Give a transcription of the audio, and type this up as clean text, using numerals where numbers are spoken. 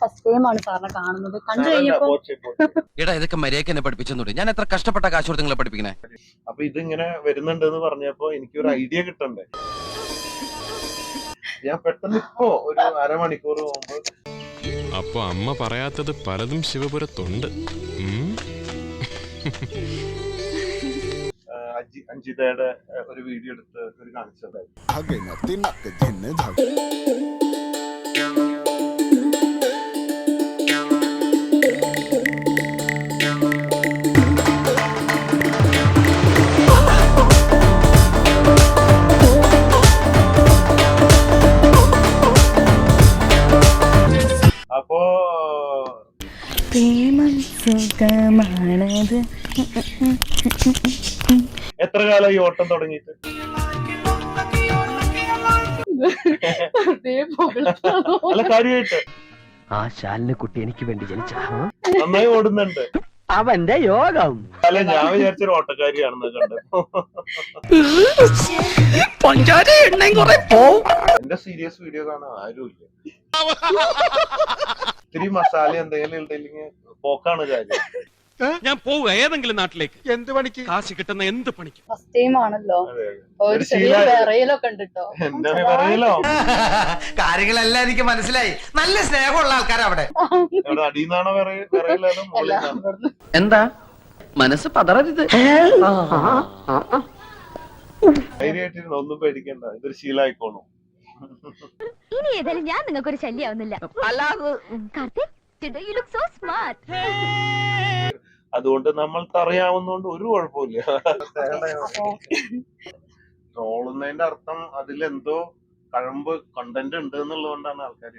First ടൈമാണ് സാറിനെ കാണുന്നത്. കണ്ടു കഴിഞ്ഞപ്പോ എടാ ഇതൊക്കെ മര്യാദക്ക് എന്നെ പഠിപ്പിച്ചെന്നൂടെ? ഞാൻ എത്ര കഷ്ടപ്പെട്ട കാശ് കൊടുത്ത് നിങ്ങളെ പഠിപ്പിക്കണേ. അപ്പൊ ഇതിങ്ങനെ വരുന്നുണ്ട് എന്ന് പറഞ്ഞപ്പോ എനിക്കൊരു ഐഡിയ കിട്ടണ്ടേ. ഞാൻ പെട്ടെന്ന് ഇപ്പോ ഒരു അരമണിക്കൂർ മുമ്പ് അപ്പൊ അമ്മ പറയാത്തത് പലതും ശിവപുരത്തുണ്ട്. അഞ്ജിതയുടെ ഒരു വീഡിയോ എടുത്ത് ഒരു കാണിച്ചതായി. അപ്പോ എത്ര കാലം ഈ ഓട്ടം തുടങ്ങിയിട്ട്? അല്ല കാര്യമായിട്ട് ആ ശാലിന് കുട്ടി എനിക്ക് വേണ്ടി ജനിച്ച നന്നായി ഓടുന്നുണ്ട്. അവന്റെ യോഗം. അല്ല ഞാൻ വിചാരിച്ചൊരു ഓട്ടക്കാരിയാണെന്ന് കണ്ടപ്പോ. എന്റെ സീരിയസ് വീഡിയോ കാണാൻ ആരുമില്ല. ഇത്തിരി മസാല എന്തെങ്കിലും ഉണ്ടെങ്കിൽ പോക്കാണ് കാര്യം. ഞാൻ പോവുക ഏതെങ്കിലും നാട്ടിലേക്ക്. എന്ത് പണിക്ക്? കാശ് കിട്ടുന്ന എന്ത് പണിക്ക്. ഫസ്റ്റ് ടൈം ആണല്ലോ. ഒരു ചെറിയ വിറയലൊക്കെ ഉണ്ട് കേട്ടോ. എന്താ പറയലോ? കാര്യങ്ങളെല്ലാം എനിക്ക് മനസ്സിലായി. നല്ല സ്നേഹമുള്ള ആൾക്കാരാ അവിടെ. അടിയിന്നാണോ വിറയലാണോ മുകളിൽ? എന്താ മനസ്സ് പതറരുത്. ധൈര്യമായിട്ടിരുന്നു, ഒന്നും പേടിക്കണ്ട. ഇതൊരു ശീലമായിക്കോളും. ഇനി ഏതായാലും ഞാൻ നിങ്ങൾക്കൊരു ശല്യാവുന്നില്ല. അതുകൊണ്ട് നമ്മൾക്ക് അറിയാവുന്നോണ്ട് ഒരു കുഴപ്പമില്ല. ട്രോളുന്നതിന്റെ അർത്ഥം അതിലെന്തോ കഴമ്പ് കണ്ടന്റ് ഉണ്ട് എന്നുള്ളതുകൊണ്ടാണ് ആൾക്കാർ